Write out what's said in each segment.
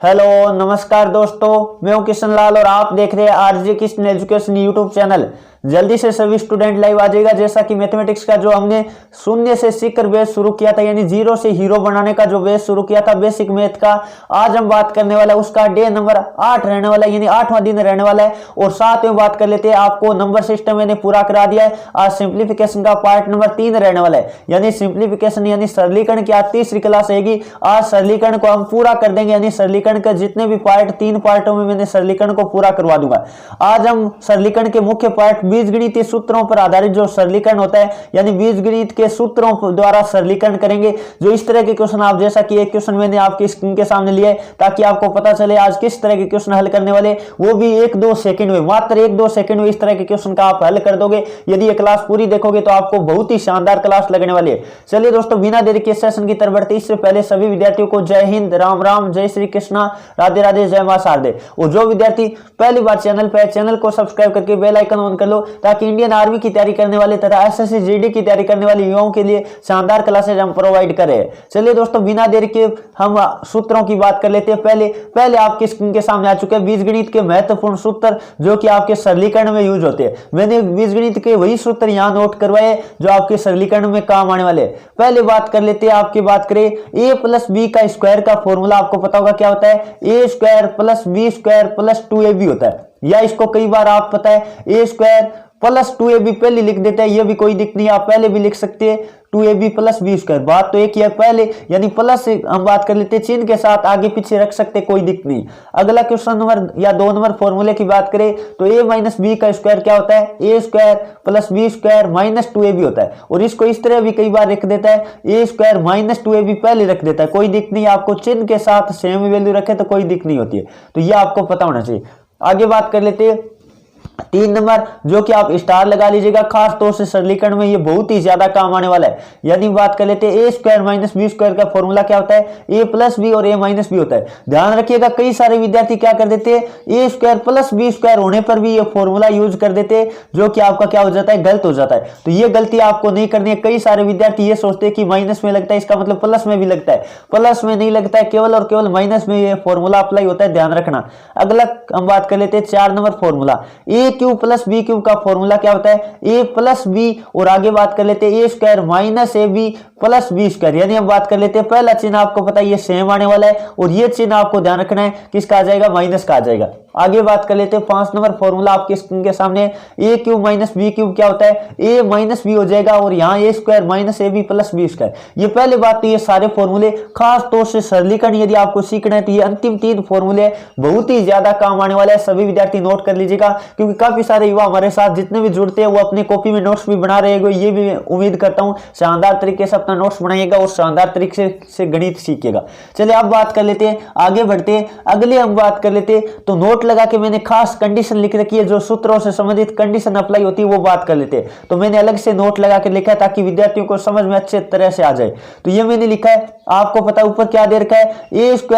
Hello नमस्कार दोस्तों, मैं हूं किशन लाल और आप देख रहे हैं RJ Kishan education YouTube channel. जल्दी से सभी स्टूडेंट लाइव आ जाएगा। जैसा कि मैथमेटिक्स का जो हमने शून्य से सीखकर बेस शुरू किया था, यानी जीरो से हीरो बनाने का जो बेस शुरू किया था बेसिक मैथ का, आज हम बात करने वाला है उसका डे नंबर 8 रहने वाला है, यानी 8वां दिन रहने वाला है। और साथ में बात कर लेते हैं, आपको नंबर सिस्टम मैंने पूरा करा दिया है। आज सिंप्लीफिकेशन का पार्ट नंबर 3 रहने वाला है, यानी सिंप्लीफिकेशन यानी सरलीकरण की आज तीसरी क्लास रहेगी। आज सरलीकरण को हम पूरा कर देंगे, यानी सरलीकरण के जितने भी पार्ट 3 पार्टों में मैंने सरलीकरण को पूरा करवा दूंगा। आज हम सरलीकरण के मुख्य पार्ट बीजगणितीय सूत्रों पर आधारित जो सरलीकरण होता है, यानी बीजगणित के सूत्रों द्वारा सरलीकरण करेंगे। जो इस तरह के क्वेश्चन आप, जैसा कि एक क्वेश्चन मैंने आपकी स्क्रीन के सामने लिया है ताकि आपको पता चले आज किस तरह के क्वेश्चन हल करने वाले, वो भी 1-2 सेकंड में, मात्र 1-2 सेकंड में इस तरह के क्वेश्चन का आप हल कर दोगे। यदि ये क्लास पूरी देखोगे तो आपको बहुत ही शानदार क्लास लगने वाली है। चलिए दोस्तों, बिना देरी के सेशन की तरफ बढ़ते इससे पहले सभी विद्यार्थियों को जय हिंद, राम राम, जय श्री कृष्णा, राधे राधे, जय मां शारदे। और जो विद्यार्थी पहली बार चैनल पे, चैनल को सब्सक्राइब करके बेल आइकन ऑन कर लो ताकि इंडियन आर्मी की तैयारी करने वाले तथा एसएससी जीडी की तैयारी करने वाले युवाओं के लिए शानदार क्लासेज हम प्रोवाइड करें। चलिए दोस्तों, बिना देरी के हम सूत्रों की बात कर लेते हैं। पहले आपकी स्क्रीन के सामने आ चुके हैं बीजगणित के महत्वपूर्ण सूत्र जो कि आपके सरलीकरण में यूज होते हैं। मैंने बीजगणित के वही सूत्र यहां नोट करवाए जो आपके सरलीकरण में काम आने वाले। पहले बात कर लेते हैं, आपकी बात करें a + b का स्क्वायर का फॉर्मूला आपको पता होगा क्या होता है, a² + b² + 2ab होता है। या इसको कई बार आप पता है a² + 2ab पहले लिख देते हैं, ये भी कोई दिक्कत नहीं, आप पहले भी लिख सकते हैं 2ab + b²। बात तो एक ही है, पहले यानी प्लस से हम बात कर लेते हैं, चिन्ह के साथ आगे पीछे रख सकते, कोई दिक्कत नहीं। अगला क्वेश्चन नंबर या 2 नंबर फॉर्मूले की बात करें तो a - b का स्क्वायर क्या होता है, a² + b² - 2ab होता है। और इसको इस तरह भी कई बार लिख देता है a² - 2ab पहले रख देता है, कोई दिक्कत नहीं। आपको चिन्ह के साथ सेम वैल्यू रखे तो कोई दिक्कत नहीं होती है, तो यह आपको पता होना चाहिए। आगे बात कर लेते हैं 3 नंबर, जो कि आप स्टार लगा लीजिएगा, खास तौर से सरलीकरण में ये बहुत ही ज्यादा काम आने वाला है। यानी बात कर लेते हैं a² - b² का फॉर्मूला क्या होता है, a + b और a - b होता है। ध्यान रखिएगा, कई सारे विद्यार्थी क्या कर देते हैं, a² + b² होने पर भी ये फॉर्मूला यूज कर देते हैं, जो कि आपका क्या हो जाता है, गलत हो जाता है। तो ये गलती आपको नहीं करनी है। कई सारे विद्यार्थी ये सोचते हैं कि माइनस में लगता है, इसका मतलब प्लस में भी लगता है। प्लस में नहीं लगता है, केवल और केवल माइनस में ये फॉर्मूला अप्लाई होता है, ध्यान रखना। अगला हम बात कर लेते हैं 4 नंबर फॉर्मूला, a³ + b³ का फॉर्मूला क्या होता है, a + b। और आगे बात कर लेते हैं a² - ab + b²। यानी हम बात कर लेते हैं, पहला चिन्ह आपको पता है ये सेम आने वाला है, और ये चिन्ह आपको ध्यान रखना है किसका आ जाएगा, माइनस का आ जाएगा। आगे बात कर लेते हैं 5 नंबर फॉर्मूला आपके स्क्रीन के सामने, a³ - b³ क्या होता है, a - b हो जाएगा, और यहाँ a² - ab + b²। ये पहले बात तो ये सारे फॉर्मूले खास तौर से सरलीकरण यदि आपको सीखना है तो ये अंतिम 3 फॉर्मूले बहुत ही ज्यादा काम आने वाले हैं। सभी विद्यार्थी नोट कर लीजिएगा, क्योंकि काफी सारे युवा हमारे साथ जितने भी जुड़ते हैं वो अपने कॉपी में नोट्स भी बना रहे हैं। ये भी उम्मीद करता हूँ शानदार तरीके से अपना नोट्स बनाइएगा और शानदार तरीके से गणित सीखिएगा। चलिए अब बात कर लेते हैं, आगे बढ़ते हैं। अगले हम बात कर लेते हैं, तो नोट लगा के मैंने खास कंडीशन लिख रखी है, जो सूत्रों से संबंधित कंडीशन अप्लाई होती है वो बात कर लेते हैं। तो मैंने अलग से नोट लगा के लिखा है ताकि विद्यार्थियों को समझ में अच्छे तरह से आ जाए। तो ये मैंने लिखा है, आपको पता है ऊपर क्या दे रखा है, a² -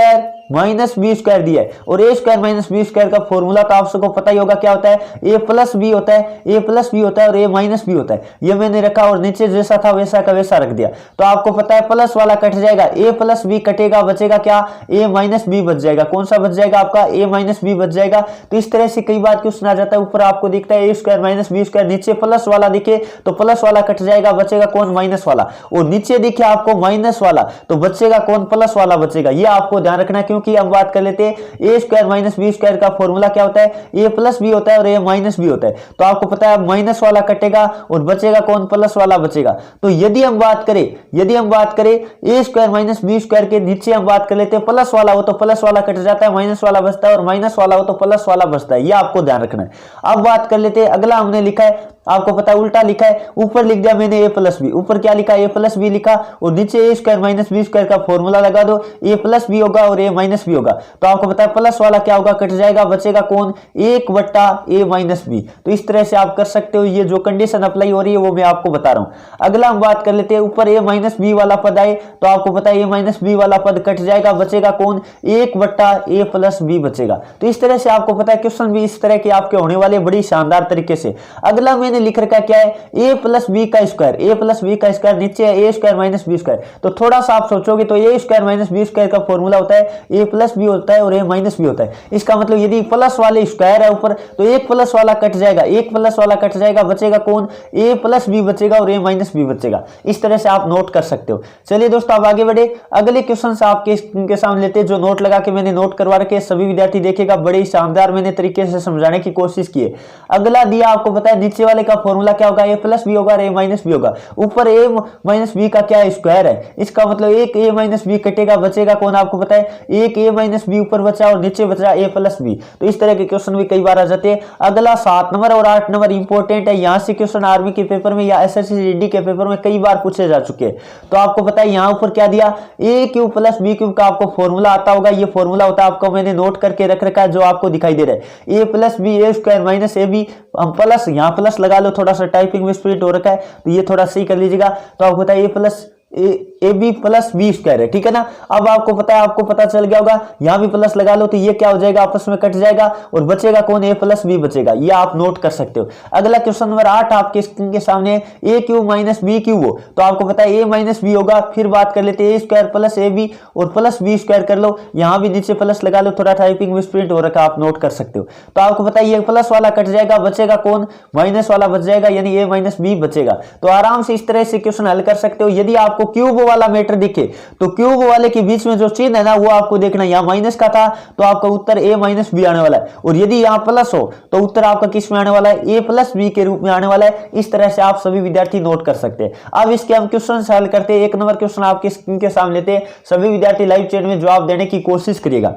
b² दिया है। और a² - b² का फॉर्मूला तो आप सबको पता ही होगा क्या होता है, a + b होता है, a + b होता है और a - b होता है। ये मैंने रखा और नीचे जैसा था वैसा का वैसा रख दिया। तो आपको पता है प्लस वाला कट जाएगा, a + b कटेगा, बचेगा क्या, a - b बच जाएगा। कौन सा बच जाएगा आपका, a - b बच जाएगा। तो इस तरह से कई बार क्वेश्चन आ जाता है, ऊपर आपको दिखता है a² - b², नीचे प्लस वाला दिखे तो प्लस वाला कट जाएगा, बचेगा कौन, माइनस वाला। और नीचे दिखे आपको माइनस वाला तो बचेगा कौन, प्लस वाला बचेगा। ये आपको ध्यान रखना है, क्योंकि हम बात कर लेते हैं a² - b² का फॉर्मूला क्या होता है, a + b होता है और a - b होता है। तो आपको पता है माइनस वाला कटेगा और बचेगा कौन, प्लस वाला बचेगा। तो यदि हम बात करें a² - b² के नीचे हम बात कर लेते हैं, प्लस वाला हो तो प्लस वाला कट जाता है, माइनस वाला बचता है, और माइनस वाला हो तो प्लस वाला बचता है। ये आपको ध्यान रखना है। अब बात कर लेते हैं, अगला हमने लिखा है, आपको पता है उल्टा लिखा है, ऊपर लिख दिया मैंने a + b, ऊपर क्या लिखा, a + b लिखा, और नीचे a² - b² का फॉर्मूला लगा दो, a + b होगा और a - b होगा। तो आपको पता है प्लस वाला क्या होगा, कट जाएगा, बचेगा कौन, 1/a - b। तो इस तरह से आप कर सकते हो। ये जो कंडीशन अप्लाई हो रही है वो मैं आपको बता रहा हूं। अगला हम बात कर लेते हैं, ऊपर a - b वाला पद आए तो आपको पता है a - b वाला पद कट जाएगा, बचेगा कौन, 1/a + b बचेगा। तो इस तरह से आपको पता है क्वेश्चन भी इस तरह के आपके होने वाले बड़ी शानदार तरीके से। अगला मैंने मैंने लिख रखा क्या है, ए प्लस बी का स्क्वायर, ए प्लस बी का स्क्वायर, नीचे है ए स्क्वायर माइनस बी स्क्वायर। तो थोड़ा सा आप सोचोगे तो ए स्क्वायर माइनस बी स्क्वायर का फॉर्मूला होता है ए प्लस बी होता है और ए माइनस बी होता है। इसका मतलब यदि प्लस वाले स्क्वायर है ऊपर तो एक प्लस वाला कट जाएगा, एक प्लस वाला कट जाएगा, बचेगा कौन, ए प्लस बी बचेगा और ए माइनस बी बचेगा। इस तरह से आप नोट कर सकते हो। चलिए दोस्तों अब आगे बढ़े, अगले क्वेश्चन से आपके सामने लेते हैं, जो नोट लगा के मैंने नोट करवा रखे सभी विद्यार्थी देखेगा, बड़े शानदार मैंने तरीके से समझाने की कोशिश की है। अगला दिया आपको पता है नीचे वाले का फॉर्मूला क्या होगा, ए प्लस बी होगा और ए माइनस बी होगा। ऊपर ए माइनस बी का क्या है, स्क्वायर है, इसका मतलब एक ए माइनस बी कटेगा, बचेगा कौन, आपको पता है एक ए माइनस बी ऊपर बचा और नीचे बचा ए प्लस बी। तो इस तरह के क्वेश्चन भी कई बार आ जाते हैं। अगला 7 नंबर और 8 नंबर इंपॉर्टेंट है, यहां से क्वेश्चन आर्मी के पेपर में या एसएससी जीडी के पेपर में कई बार पूछे जा चुके हैं। तो आपको पता है यहां ऊपर क्या दिया, ए क्यूब प्लस बी क्यूब का आपको फॉर्मूला आता होगा, ये फॉर्मूला होता है आपको मैंने नोट करके रख रखा है जो आपको दिखाई दे रहा है, A plus B A square minus A B, हम प्लस यहाँ प्लस लगा लो, थोड़ा सा टाइपिंग में स्पीड हो रखा है तो ये थोड़ा सही कर लीजिएगा। तो आपको पता है A plus A B plus B square है, ठीक है ना। अब आपको पता चल गया होगा, यहां भी प्लस लगा लो तो ये क्या हो जाएगा, आपस में कट जाएगा और बचेगा कौन, ए प्लस बी बचेगा। ये आप नोट कर सकते हो। अगला क्वेश्चन नंबर 8 आपके स्क्रीन के सामने, ए क्यूब माइनस बी क्यूब हो, तो आपको पता है ए माइनस बी होगा, फिर बात कर लेते हैं A square plus A B और प्लस बी स्क्वायर कर लो, यहां भी नीचे प्लस लगा लो, थोड़ा टाइपिंग में स्प्रिंट हो रखा, आप नोट कर सकते हो। तो आपको पता है ये प्लस वाला कट जाएगा, बचेगा कौन, माइनस वाला बच जाएगा, यानी ए माइनस बी बचेगा। तो आराम से इस तरह से क्वेश्चन हल कर सकते हो। यदि आपको क्यूब वाला दिखे तो क्यूब वाले के बीच में जो चिन्ह है ना वो आपको देखना, यहां माइनस का था तो आपका उत्तर ए माइनस बी आने वाला है, और यदि यहां प्लस हो तो उत्तर आपका किस में आने वाला है, ए प्लस बी के रूप में आने वाला है। इस तरह से आप सभी विद्यार्थी नोट कर सकते हैं। अब इसके हम क्वेश्चन हल करते हैं। 1 नंबर क्वेश्चन आपके स्क्रीन के सामने लेते हैं, सभी विद्यार्थी लाइव चैट में जवाब देने की कोशिश करिएगा।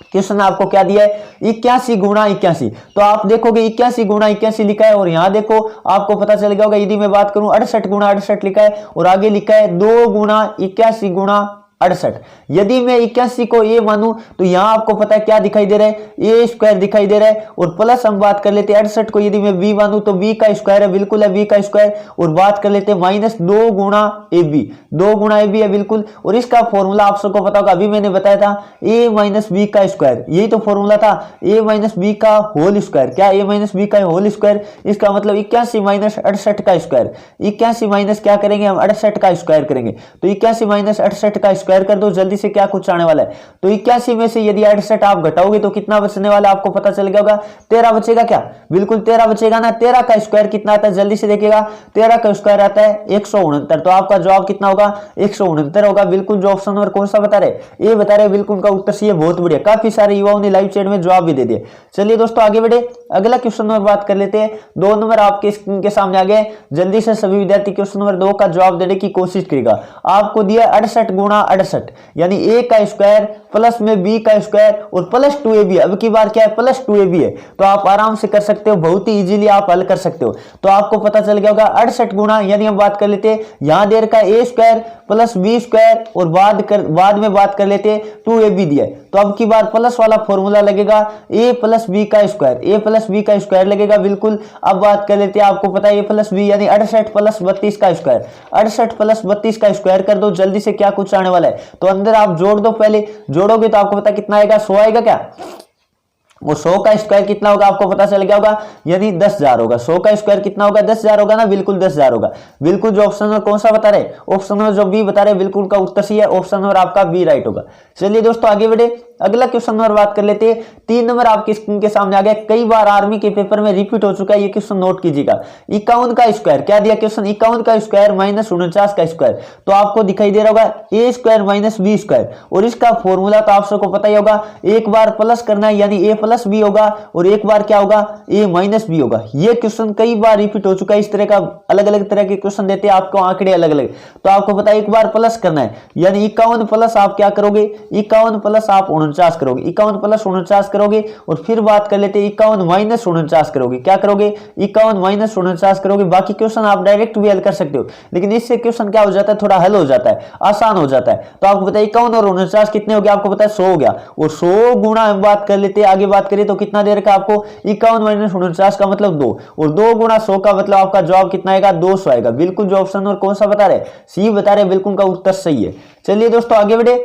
क्वेश्चन आपको क्या दिया है, 81 गुणा 81, तो आप देखोगे 81 गुणा 81 लिखा है और यहां देखो आपको पता चल गया होगा, यदि मैं बात करूं 68 गुणा 68 लिखा है और आगे लिखा है 2 गुणा 81 गुणा 68। यदि मैं 81 को ए मानूं तो यहां आपको पता है क्या दिखाई दे रहा है, ए स्क्वायर दिखाई दे रहा है, और प्लस हम बात कर लेते हैं 68 को यदि मैं बी मानूं तो बी का स्क्वायर है, बिल्कुल है बी का स्क्वायर, और बात कर लेते हैं माइनस 2 गुणा ए बी, 2 गुणा ए बी है बिल्कुल, और इसका फॉर्मूला आप सबको पता होगा, अभी मैंने बताया था ए माइनस बी का स्क्वायर, यही तो फॉर्मूला था, ए माइनस बी का होल स्क्वायर, क्या ए माइनस बी का होल स्क्वायर, इसका मतलब 81 माइनस 68 का स्क्वायर, 81 माइनस क्या करेंगे हम 68 का स्क्वायर करेंगे, तो 81 माइनस 68 का स्क्वायर कर दो, जल्दी से क्या कुछ आने वाला है। तो 81 में से यदि 68 आप घटाओगे तो कितना बचने वाला है, आपको पता चल गया होगा 13 बचेगा, क्या बिल्कुल 13 बचेगा ना। 13 का स्क्वायर कितना आता है, जल्दी से देखिएगा, 13 का स्क्वायर आता है 169, तो आपका जवाब कितना होगा 169 होगा। बिल्कुल जो ऑप्शन नंबर कौन सा बता रहे, ये बता रहे, बिल्कुल उनका उत्तर सही है, बहुत बढ़िया, काफी सारे युवाओं ने लाइव चैट में जवाब भी दे दिए। चलिए दोस्तों आगे बढ़े, अगला क्वेश्चन नंबर बात कर लेते हैं। 2 नंबर आपके स्क्रीन के सामने आ गए, जल्दी से सभी विद्यार्थी क्वेश्चन नंबर 2 का जवाब देने की कोशिश करेगा। आपको दिया 68 गुणा 68, यानी ए का स्क्वायर प्लस में बी का स्क्वायर और प्लस 2ab, अब की बार क्या है प्लस 2ab है, तो आप आराम से कर सकते हो, बहुत ही इजीली आप हल कर सकते हो। तो आपको पता चल गया होगा 68 गुणा, यानी हम बात कर लेते हैं यहां देर का ए स्क्वायर प्लस बी स्क्वायर और बाद में बात कर लेते हैं 2ab दिया है, तो अब की बार प्लस वाला फॉर्मूला लगेगा ए प्लस बी का स्क्वायर, ए प्लस बी का स्क्वायर लगेगा बिल्कुल। अब बात कर लेते हैं, आपको पता है ए प्लस बी यानी 68 प्लस 32 का स्क्वायर, 68 प्लस 32 का स्क्वायर कर दो, जल्दी से क्या कुछ आने वाला है, तो अंदर आप जोड़ दो, पहले जोड़ोगे तो आपको पता कितना आएगा 100 आएगा क्या, वो 100 का स्क्वायर कितना होगा आपको पता चल गया होगा, यानी 10,000 होगा। 100 का स्क्वायर कितना होगा 10,000 होगा ना, बिल्कुल 10,000 होगा। बिल्कुल जो ऑप्शन नंबर कौन सा बता रहे, ऑप्शन नंबर जो बी बता रहे, बिल्कुल का उत्तर सही है, ऑप्शन नंबर आपका बी राइट होगा। चलिए दोस्तों आगे बढ़े, अगला क्वेश्चन नंबर बात कर लेते हैं। 3 नंबर आपकी स्क्रीन के सामने आ गया, कई बार आर्मी के पेपर में रिपीट हो चुका है, ये क्वेश्चन नोट कीजिएगा। 51 का स्क्वायर, क्या दिया क्वेश्चन 51 का स्क्वायर माइनस 49 का स्क्वायर, तो आपको दिखाई दे रहा होगा A square minus B square, और इसका फॉर्मूला तो आप सबको पता ही होगा, एक बार प्लस करना है यानी ए प्लस बी होगा और एक बार क्या होगा ए माइनस बी होगा। ये क्वेश्चन कई बार रिपीट हो चुका है, इस तरह का अलग अलग तरह के क्वेश्चन देते हैं आपको, आंकड़े अलग अलग, तो आपको पता है एक बार प्लस करना है यानी 51 प्लस आप क्या करोगे 51 प्लस आप 49 करोगे, 51 प्लस 49 करोगे, और फिर बात कर लेते हैं 51 माइनस 49 करोगे, क्या करोगे 51 माइनस 49 करोगे। बाकी क्वेश्चन आप डायरेक्ट भी हल कर सकते हो, लेकिन इससे क्वेश्चन क्या हो जाता है, थोड़ा हल हो जाता है, आसान हो जाता है। तो आपको पता है 51 और 49 कितने हो गया, आपको पता है 100 हो गया, और 100 गुणा हम बात कर लेते हैं, आगे बात करें तो कितना दे रखा आपको 51 माइनस 49 का मतलब 2, और 2 गुणा 100 का मतलब आपका जवाब कितना आएगा 200 आएगा। बिल्कुल जो ऑप्शन और कौन सा बता रहे सी बता रहे, बिल्कुल का उत्तर सही है। चलिए दोस्तों आगे बढ़े,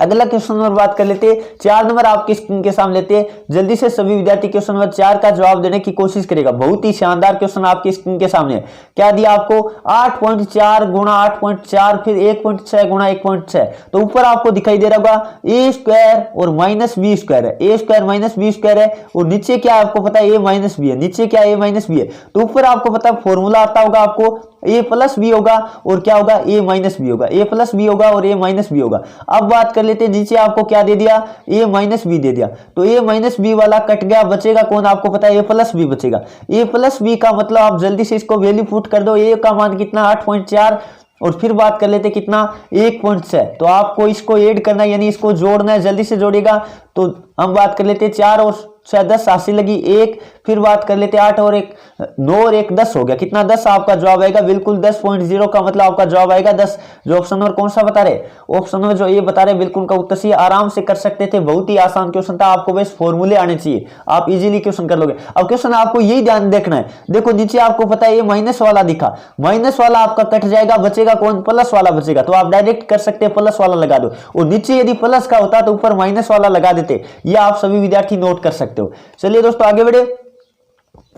अगला क्वेश्चन नंबर बात कर लेते हैं। 4 नंबर आपकी स्क्रीन के सामने लेते हैं। जल्दी से सभी विद्यार्थी क्वेश्चन नंबर 4 का जवाब देने की कोशिश करेगा। बहुत ही शानदार क्वेश्चन आपकी स्क्रीन के सामने। क्या दिया आपको 8.4 गुणा 8.4 फिर 1.6 गुणा 1.6। तो ऊपर आपको दिखाई दे रहा होगा ए स्क्वायर और माइनस बी स्क्वायर है। ए स्क्वायर माइनस बी स्क्वायर है और नीचे क्या है आपको पता है ए माइनस बी है। नीचे क्या ए माइनस बी है। तो ऊपर आपको पता है फॉर्मूला आता होगा आपको ए प्लस बी होगा और क्या होगा ए माइनस बी होगा। ए प्लस बी होगा और ए माइनस बी होगा। अब बात कर लेते हैं नीचे आपको क्या दे दिया ए माइनस बी दे दिया। तो ए माइनस बी वाला कट गया, बचेगा कौन आपको पता है ए प्लस बी बचेगा। ए प्लस बी का मतलब आप जल्दी से इसको वैल्यू पुट कर दो। ए का मान कितना 8.4 और फिर बात कर लेते कितना 1.6। तो आपको इसको ऐड करना है यानी इसको जोड़ना है। जल्दी से जोड़ेगा तो हम बात कर लेते 4 और 6 10 80 लगी 1। फिर बात कर लेते 8 और 1 9 और 1 10 हो गया। कितना 10 आपका जवाब आएगा बिल्कुल 10.0 का मतलब आपका जवाब आएगा 10। जो ऑप्शन नंबर कौन सा बता रहे, ऑप्शन नंबर जो ये बता रहे बिल्कुल का उत्तर सी। आराम से कर सकते थे, बहुत ही आसान क्वेश्चन था। आपको बस फॉर्मूले आने चाहिए, आप इजीली क्वेश्चन कर लोगे। अब क्वेश्चन आपको यही ध्यान देखना है। देखो नीचे आपको पता है ये माइनस वाला दिखा, माइनस वाला आपका कट जाएगा, बचेगा कौन प्लस वाला बचेगा। तो आप डायरेक्ट कर सकते हैं प्लस वाला लगा दो और नीचे यदि प्लस का होता तो ऊपर माइनस वाला लगा देते। ये आप सभी विद्यार्थी नोट कर सकते हो। चलिए दोस्तों आगे बढ़े।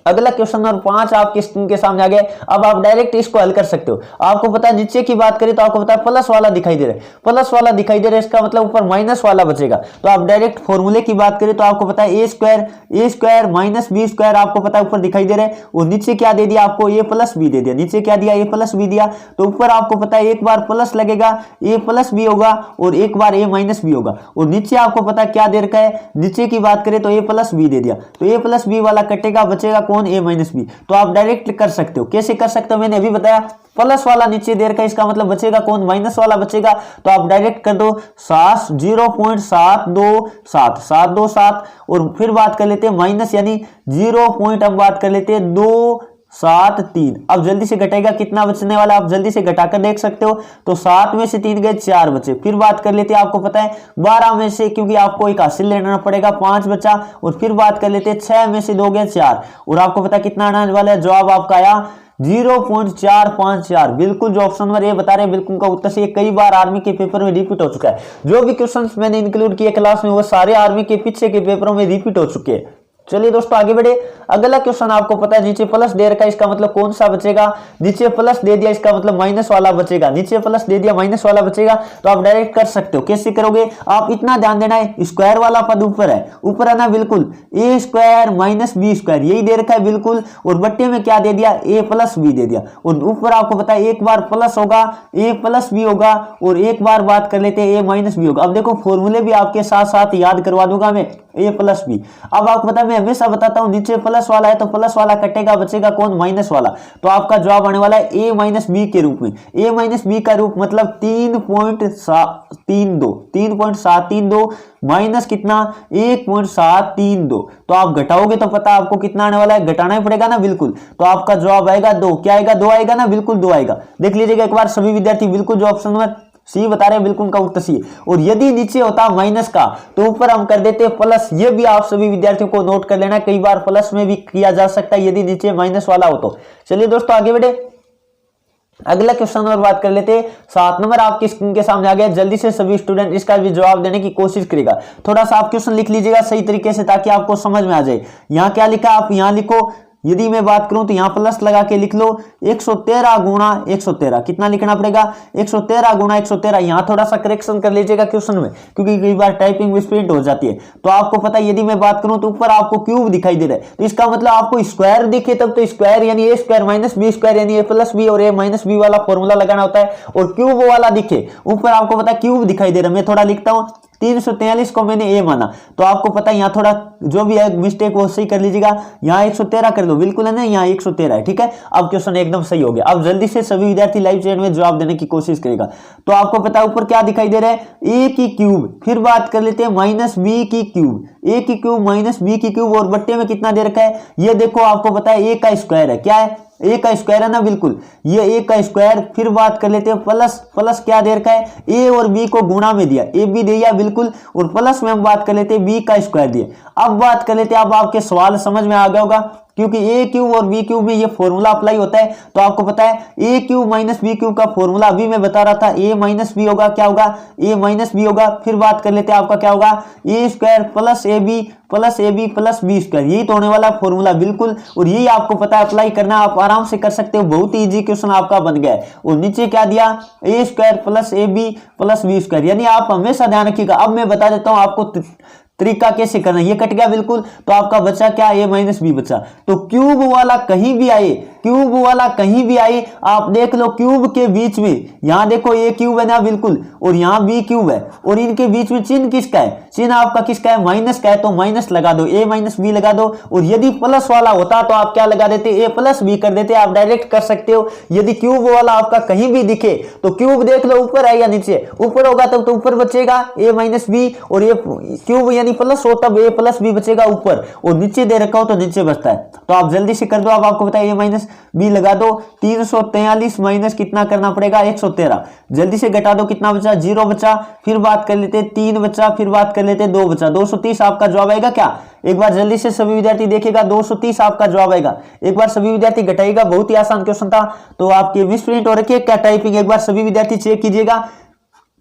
अगला क्वेश्चन नंबर 5 आपके स्क्रीन के सामने आ गया। अब आप डायरेक्ट इसको हल कर सकते हो। आपको पता है नीचे की बात करें तो आपको पता है प्लस वाला दिखाई दे रहा है, प्लस वाला दिखाई दे रहा है, इसका मतलब ऊपर माइनस वाला बचेगा। तो आप डायरेक्ट फॉर्मूले की बात करें तो आपको पता है ए स्क्वायर माइनस बी स्क्वायर आपको पता है ऊपर दिखाई दे रहा है और नीचे क्या दे दिया आपको ए प्लस बी दे दिया। नीचे क्या दिया ए प्लस बी दिया। तो ऊपर आपको पता है एक बार प्लस लगेगा ए प्लस बी होगा और एक बार ए माइनस बी होगा और नीचे आपको पता है क्या दे रखा है। नीचे की बात करें तो ए प्लस बी दे दिया। तो ए प्लस बी वाला कटेगा, बचेगा कौन ए माइनस बी। तो आप डायरेक्ट कर सकते हो। कैसे कर सकते हो मैंने अभी बताया। प्लस वाला नीचे देर का, इसका मतलब बचेगा कौन माइनस वाला बचेगा। तो आप डायरेक्ट कर दो 0.727 और फिर बात कर लेते हैं माइनस यानी 0. अब बात कर लेते हैं 273। अब जल्दी से घटेगा कितना बचने वाला, आप जल्दी से घटाकर देख सकते हो। तो 7 में से 3 गए 4 बचे। फिर बात कर लेते हैं आपको पता है 12 में से, क्योंकि आपको एक हासिल लेना पड़ेगा, 5 बचा। और फिर बात कर लेते हैं 6 में से 2 गए 4 और आपको पता कितना आने वाला है। जवाब आपका आया 0.454। बिल्कुल जो ऑप्शन नंबर ए बता रहे हैं बिल्कुल का उत्तर से। कई बार आर्मी के पेपर में रिपीट हो चुका है। जो भी क्वेश्चंस मैंने इंक्लूड किए क्लास में वो सारे आर्मी के पीछे के पेपरों में रिपीट हो चुके हैं। चलिए दोस्तों आगे बढ़े। अगला क्वेश्चन आपको पता है नीचे प्लस दे रखा है, इसका मतलब कौन सा बचेगा। नीचे प्लस दे दिया, इसका मतलब माइनस वाला बचेगा। नीचे प्लस दे दिया, माइनस वाला बचेगा। तो आप डायरेक्ट कर सकते हो। कैसे करोगे, आप इतना ध्यान देना है स्क्वायर वाला पद ऊपर है ना बिल्कुल। ए स्क्वायर माइनस बी स्क्वायर यही दे रखा है बिल्कुल और बट्टे में क्या दे दिया ए प्लस बी दे दिया। और ऊपर आपको पता है एक बार प्लस होगा ए प्लस बी होगा और एक बार बात कर लेते हैं ए माइनस बी होगा। अब देखो फॉर्मूले भी आपके साथ साथ याद करवा दूंगा मैं ए प्लस बी। अब आपको पता है मैं हमेशा बताता हूं नीचे प्लस वाला है तो प्लस वाला कटेगा, बचेगा कौन माइनस वाला। तो आपका जवाब आने वाला है ए माइनस बी के रूप में। ए माइनस बी का रूप मतलब 3.732 माइनस कितना 1.732। तो आप घटाओगे तो पता आपको कितना आने वाला है, घटाना ही पड़ेगा ना बिल्कुल। तो आपका जवाब आएगा 2। क्या आएगा 2 आएगा ना बिल्कुल 2 आएगा। देख लीजिएगा एक बार सभी विद्यार्थी बिल्कुल जो ऑप्शन नंबर सी बता रहे हैं बिल्कुल का उत्तर सी। और यदि नीचे होता माइनस का तो ऊपर हम कर देते प्लस। ये भी आप सभी विद्यार्थियों को नोट कर लेना, कई बार प्लस में भी किया जा सकता है यदि नीचे माइनस वाला हो तो। चलिए दोस्तों आगे बढ़े। अगला क्वेश्चन नंबर बात कर लेते हैं। 7 नंबर आपकी स्क्रीन के सामने आ गया। जल्दी से सभी स्टूडेंट इसका भी जवाब देने की कोशिश करेगा। थोड़ा सा आप क्वेश्चन लिख लीजिएगा सही तरीके से ताकि आपको समझ में आ जाए। यहाँ क्या लिखा आप यहाँ लिखो। यदि मैं बात करूं तो यहां प्लस लगा के लिख लो 113 गुणा 113। कितना लिखना पड़ेगा 113 गुणा 113। यहां थोड़ा सा करेक्शन कर लीजिएगा क्वेश्चन में, क्योंकि कई बार टाइपिंग मिसप्रिंट हो जाती है। तो आपको पता है यदि मैं बात करूं तो ऊपर आपको क्यूब दिखाई दे रहा है। तो इसका मतलब आपको स्क्वायर दिखे तब तो स्क्वायर यानी ए स्क्वायर माइनस बी स्क्वायर यानी ए प्लस बी और ए माइनस बी वाला फॉर्मूला लगाना होता है। और क्यूब वाला दिखे, ऊपर आपको पता है क्यूब दिखाई दे रहा है। मैं थोड़ा लिखता हूं 343 को मैंने ए माना। तो आपको पता है यहाँ थोड़ा जो भी है मिस्टेक वो सही कर लीजिएगा। यहाँ 113 कर दो बिल्कुल है ना, यहाँ 113 है। ठीक है, अब क्वेश्चन एकदम सही हो गया। अब जल्दी से सभी विद्यार्थी लाइव चैट में जवाब देने की कोशिश करेगा। तो आपको पता है ऊपर क्या दिखाई दे रहा है ए की क्यूब। फिर बात कर लेते हैं माइनस बी की क्यूब। ए की क्यूब माइनस बी की क्यूब और बट्टे में कितना दे रखा है ये देखो। आपको पता है ए का स्क्वायर है। क्या है ए का स्क्वायर है ना बिल्कुल, ये ए का स्क्वायर। फिर बात कर लेते हैं प्लस। प्लस क्या दे रखा है ए और बी को गुणा में दिया, ए बी दिया बिल्कुल। और प्लस में हम बात कर लेते हैं बी का स्क्वायर दिया। अब बात कर लेते हैं, अब आपके सवाल समझ में आ गया होगा। क्योंकि ए क्यूब और बी क्यूब में ये फॉर्मूला अप्लाई होता है। तो आपको पता है ए क्यूब माइनस बी क्यूब का फॉर्मूला अभी मैं बता रहा था, ए माइनस बी होगा, क्या होगा, ए माइनस बी होगा। फिर बात कर लेते हैं आपका क्या होगा, A square plus A B plus B square, यही तो होने वाला फॉर्मूला बिल्कुल। और यही आपको पता है अप्लाई करना, आप आराम से कर सकते हो, बहुत ही इजी क्वेश्चन आपका बन गया है। और नीचे क्या दिया, A square plus A B plus B square, यानी आप हमेशा ध्यान रखिएगा। अब मैं बता देता हूं आपको तरीका कैसे करना, ये कट गया बिल्कुल। तो आपका बचा क्या, ए माइनस बी बचा। तो क्यूब वाला कहीं भी आए, क्यूब वाला कहीं भी आए, आप देख लो क्यूब के बीच में, यहां देखो ए क्यूब है ना बिल्कुल, और यहां बी क्यूब है, और इनके बीच में चिन्ह किसका है, चिन्ह आपका किसका है, माइनस का है। तो माइनस लगा दो, ए माइनस बी लगा दो। और यदि प्लस वाला होता तो आप क्या लगा देते, ए प्लस बी कर देते, आप डायरेक्ट कर सकते हो। यदि क्यूब वाला आपका कहीं भी दिखे तो क्यूब देख लो ऊपर है या नीचे, ऊपर होगा तब तो ऊपर बचेगा ए माइनस बी, और ये क्यूब यानी प्लस हो तब ए प्लस बी बचेगा ऊपर, और नीचे दे रखा हो तो नीचे बचता है। तो आप जल्दी से कर दो, अब आपको बताया ए माइनस बी लगा दो। 343 माइनस कितना करना पड़ेगा, 113। जल्दी से घटा दो, कितना बचा, 0 बचा। फिर बात कर लेते 3 बचा, फिर बात कर लेते 2 बचा। 230 आपका जवाब आएगा क्या, एक बार जल्दी से सभी विद्यार्थी देखिएगा, 230 आपका जवाब आएगा। एक बार सभी विद्यार्थी घटाइएगा, बहुत ही आसान क्वेश्चन था। तो आपके 20 मिनट हो रखे क्या टाइपिंग, एक बार सभी विद्यार्थी चेक कीजिएगा।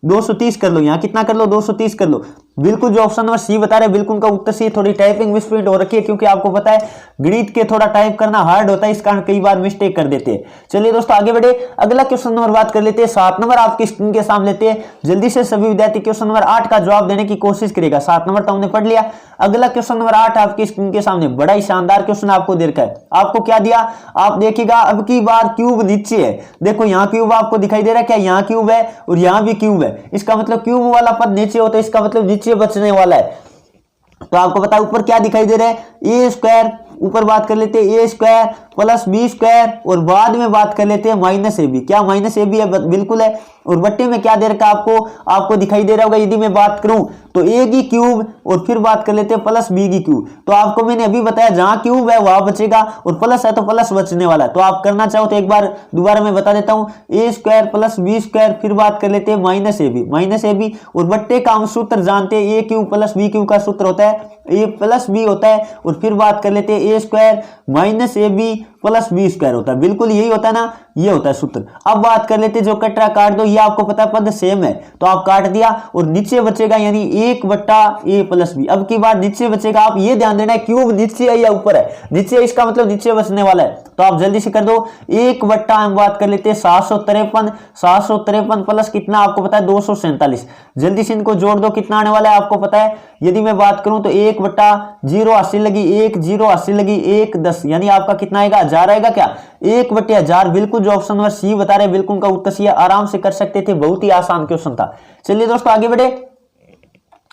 230 कर लो, यहाँ कितना कर लो, 230 कर लो। बिल्कुल जो ऑप्शन नंबर सी बता रहे हैं बिल्कुल का उत्तर सी। थोड़ी टाइपिंग मिसप्रिंट हो रखी है, क्योंकि आपको पता है गणित के थोड़ा टाइप करना हार्ड होता है, इस कारण कई बार मिस्टेक कर देते हैं। चलिए दोस्तों आगे बढ़े, अगला क्वेश्चन नंबर बात कर लेते हैं। 7 नंबर आपकी स्क्रीन के सामने लेते हैं। जल्दी से सभी विद्यार्थी क्वेश्चन नंबर 8 का जवाब देने की कोशिश करेगा। 7 नंबर तो हमने पढ़ लिया, अगला क्वेश्चन नंबर 8 आपकी स्क्रीन के सामने, बड़ा ही शानदार क्वेश्चन आपको दे रखा है। आपको क्या दिया, आप देखिएगा अब की बार क्यूब नीचे है, देखो यहाँ क्यूब आपको दिखाई दे रहा है क्या, यहाँ क्यूब है और यहाँ भी क्यूब है। इसका मतलब क्यूब वाला पद नीचे होता है, इसका मतलब नीचे बचने वाला है। तो आपको पता है ऊपर क्या दिखाई दे रहा है, ए स्क्वायर, ऊपर बात कर लेते हैं A square plus B square, और बाद में बात कर लेते हैं माइनस ए बी। क्या माइनस ए बी है, बिल्कुल है। और बट्टे में क्या दे रखा आपको दिखाई दे रहा होगा। यदि मैं बात करूं तो ए की क्यूब, और फिर बात कर लेते हैं प्लस बी की क्यूब। तो आपको मैंने अभी बताया जहां क्यूब है वहां बचेगा, और प्लस है तो प्लस बचने वाला है। तो आप करना चाहो तो एक बार दोबारा मैं बता देता हूं, ए स्क्वायर प्लस बी स्क्वायर, फिर बात कर लेते हैं माइनस ए बी, और बट्टे का हम सूत्र जानते हैं, ए क्यूब प्लस बी क्यूब का सूत्र होता है ए प्लस बी होता है। और फिर बात कर लेते हैं A square minus A B plus B square होता है, बिल्कुल यही होता है ना, ये होता है सूत्र। अब बात कर लेते हैं, जो कट रहा काट दो, ये आपको पता है पद सेम है, तो आप काट दिया, और नीचे बचेगा यानी 1/a प्लस बी। अब की बार नीचे बचेगा, आप ये ध्यान देना है क्यूब नीचे है या ऊपर है, नीचे, इसका मतलब नीचे बचने वाला है। तो आप जल्दी से कर दो, 1/, हम बात कर लेते हैं 753 प्लस कितना आपको पता है 247। जल्दी से इनको जोड़ दो, कितना आने वाला है आपको पता है। यदि मैं बात करूं तो 1/0 80 लगी, 1 0 80 लगी, 1 10, यानी आपका कितना आएगा, 1000 आएगा क्या, 1/1000। बिल्कुल जो ऑप्शन नंबर सी बता रहे बिल्कुल का उत्तर सी है, आराम से कर सकते थे, बहुत ही आसान क्वेश्चन था। चलिए दोस्तों आगे बढ़े,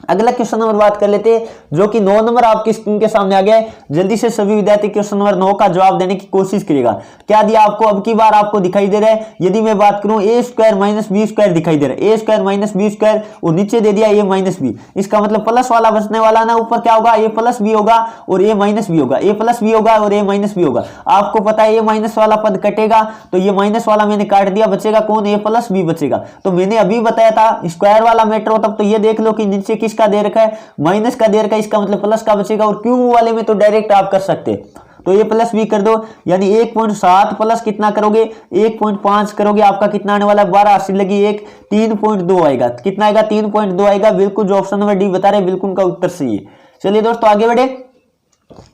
अगला क्वेश्चन नंबर बात कर लेते हैं, जो कि 9 नंबर आपकी स्क्रीन के सामने आ गया है। जल्दी से सभी विद्यार्थी क्वेश्चन नंबर 9 का जवाब देने की कोशिश करेगा। क्या दिया आपको, अब की बार आपको दिखाई दे रहा है, यदि मैं बात करूं ए स्क्वायर माइनस बी स्क्वायर दिखाई दे रहा है, ए स्क्वायर माइनस बी स्क्वायर, और नीचे दे दिया ए माइनस बी। इसका मतलब प्लस वाला बचने वाला ना, ऊपर क्या होगा, ए प्लस बी होगा और ए माइनस बी होगा, ए प्लस बी होगा और ए माइनस बी होगा। आपको पता है ए माइनस वाला पद कटेगा, तो ये माइनस वाला मैंने काट दिया, बचेगा कौन, ए प्लस बी बचेगा। तो मैंने अभी बताया था स्क्वायर वाला मैटर हो तब, तो ये देख लो कि नीचे किसका दे रखा है, माइनस का दे रखा है, इसका मतलब प्लस का बचेगा। और क्यूब वाले में तो डायरेक्ट आप कर सकते, तो ये प्लस भी कर दो, यानी 1.7 प्लस कितना करोगे, 1.5 करोगे, आपका कितना आने वाला है, 1280 लगी, 1 3.2 आएगा, कितना आएगा, 3.2 आएगा। बिल्कुल जो ऑप्शन नंबर डी बता रहे बिल्कुल का उत्तर सही है। चलिए दोस्तों आगे बढ़े,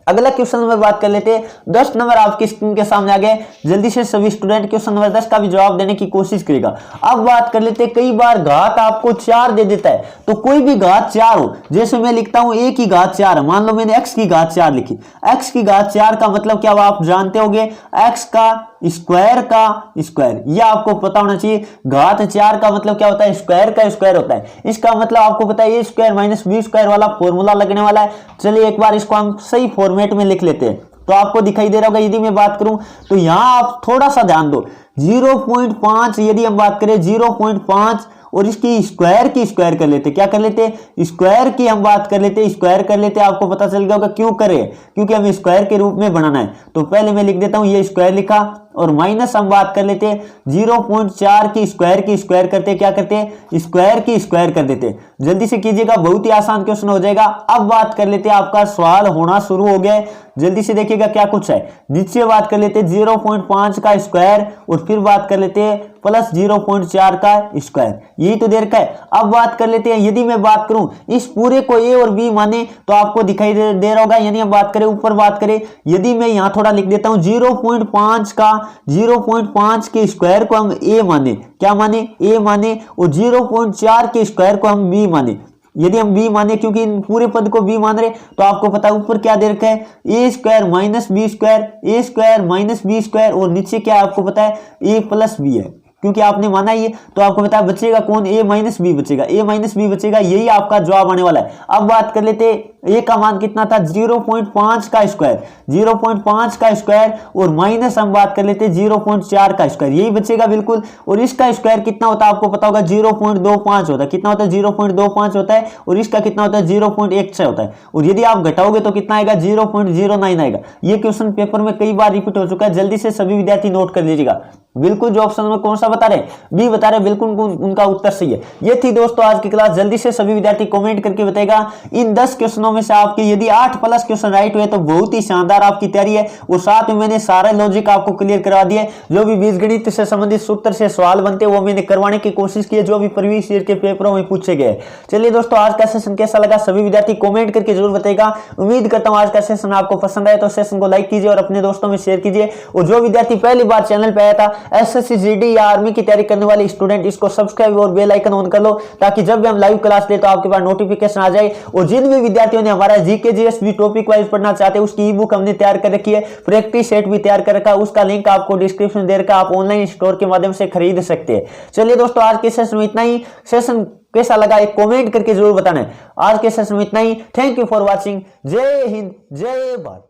अगला क्वेश्चन नंबर बात कर लेते हैं। 10 नंबर आपकी स्क्रीन के सामने आ गए। जल्दी से सभी स्टूडेंट क्वेश्चन नंबर 10 का भी जवाब देने की कोशिश करेगा। अब बात कर लेते हैं, कई बार घात आपको 4 दे देता है, तो कोई भी घात 4 हो, जैसे मैं लिखता हूं a की घात 4 है, मान लो मैंने x की घात 4 लिखी, x की घात 4 का मतलब क्या, आप जानते होंगे x का स्क्वायर का स्क्वायर, ये आपको पता होना चाहिए। घात 4 का मतलब क्या होता है, स्क्वायर का स्क्वायर होता है। इसका मतलब आपको पता है ए स्क्वायर माइनस बी स्क्वायर वाला फॉर्मूला लगने वाला है। चलिए एक बार इसको हम सही फॉर्मेट में लिख लेते हैं, तो आपको दिखाई दे रहा होगा। यदि मैं बात करूं तो यहां आप थोड़ा सा ध्यान दो, 0.5 यदि हम बात करें 0.5, और इसकी स्क्वायर की स्क्वायर कर लेते, क्या कर लेते, स्क्वायर की हम बात कर लेते, स्क्वायर कर लेते। आपको पता चल गया होगा क्यों करें, क्योंकि हमें स्क्वायर के रूप में बनाना है। तो पहले मैं लिख देता हूं, ये स्क्वायर लिखा, और माइनस हम बात कर लेते हैं 0.4 की स्क्वायर करते, क्या करते हैं, स्क्वायर की स्क्वायर कर देते। जल्दी से कीजिएगा, बहुत ही आसान क्वेश्चन हो जाएगा। अब बात कर लेते हैं, आपका सवाल होना शुरू हो गया है, जल्दी से देखिएगा क्या कुछ है। नीचे बात कर लेते हैं 0.5 का स्क्वायर और फिर बात कर लेते हैं प्लस 0.4 का स्क्वायर, यही तो दे रखा है। अब बात कर लेते हैं, यदि मैं बात करूं इस पूरे को ए और बी माने तो आपको दिखाई दे रहा होगा, यानी हम बात करें ऊपर बात करें, यदि मैं यहां थोड़ा लिख देता हूं 0.5 के स्क्वायर को हम ए माने, क्या माने, ए माने, और 0.4 के स्क्वायर को हम बी माने। यदि हम बी माने, क्योंकि इन पूरे पद को बी मान रहे, तो आपको पता है ऊपर क्या दे रखा है, ए स्क्वायर माइनस बी स्क्वायर, ए स्क्वायर माइनस बी स्क्वायर, और नीचे क्या आपको पता है ए प्लस बी है, क्योंकि आपने माना ये, तो आपको पता है बचेगा कौन, ए माइनस बी बचेगा, ए माइनस बी बचेगा, यही आपका जवाब आने वाला है। अब बात कर लेते हैं ए का मान कितना था 0.5 का स्क्वायर, 0.5 का स्क्वायर और माइनस हम बात कर लेते हैं 0.4 का स्क्वायर, यही बचेगा बिल्कुल। और इसका स्क्वायर कितना होता है आपको पता होगा 0.25 होता है, कितना होता है 0.25 होता है, और इसका कितना होता है 0.16 होता है, और यदि आप घटाओगे तो कितना आएगा 0.09 आएगा। ये क्वेश्चन पेपर में कई बार रिपीट हो चुका है, जल्दी से सभी विद्यार्थी नोट कर लीजिएगा। बिल्कुल जो ऑप्शन में कौन सा बता रहे, बी बता रहे, बिल्कुल उनका उत्तर सही है। ये थी दोस्तों आज की क्लास, जल्दी से सभी विद्यार्थी कमेंट करके बताएगा इन 10 क्वेश्चनों में से आपके यदि 8 प्लस क्वेश्चन राइट हुए तो बहुत ही शानदार आपकी तैयारी है, और साथ में मैंने सारे लॉजिक आपको क्लियर करवा दिए। जो भी बीजगणित से संबंधित सूत्र से सवाल बनते हैं वो मैंने करवाने की कोशिश की है, जो भी प्रीवियस ईयर के पेपरों में पूछे गए। चलिए दोस्तों, आज का सेशन कैसा लगा सभी विद्यार्थी कमेंट करके जरूर बताएगा। उम्मीद करता हूं आज का सेशन आपको पसंद आया, तो सेशन को लाइक कीजिए और अपने दोस्तों में शेयर कीजिए। और जो विद्यार्थी पहली बार चैनल पे आया था, एसएससी जीडी या आर्मी की तैयारी करने वाले स्टूडेंट, इसको सब्सक्राइब और बेल आइकन ऑन कर लो, ताकि जब भी हम लाइव क्लास ले तो आपके पास नोटिफिकेशन आ जाए। और जिन भी विद्यार्थियों ने हमारा जीके जीएस भी टॉपिक वाइज पढ़ना चाहते हैं, उसकी ई बुक हमने तैयार कर रखी है, प्रैक्टिस सेट भी तैयार कर रखा है, उसका लिंक आपको डिस्क्रिप्शन दे रखा है, आप ऑनलाइन स्टोर के माध्यम से खरीद सकते हैं। चलिए दोस्तों, आज के सेशन में इतना ही। सेशन कैसा लगा एक कमेंट करके जरूर बताना है। आज के सेशन में इतना ही। Thank you for watching. जय हिंद, जय भारत।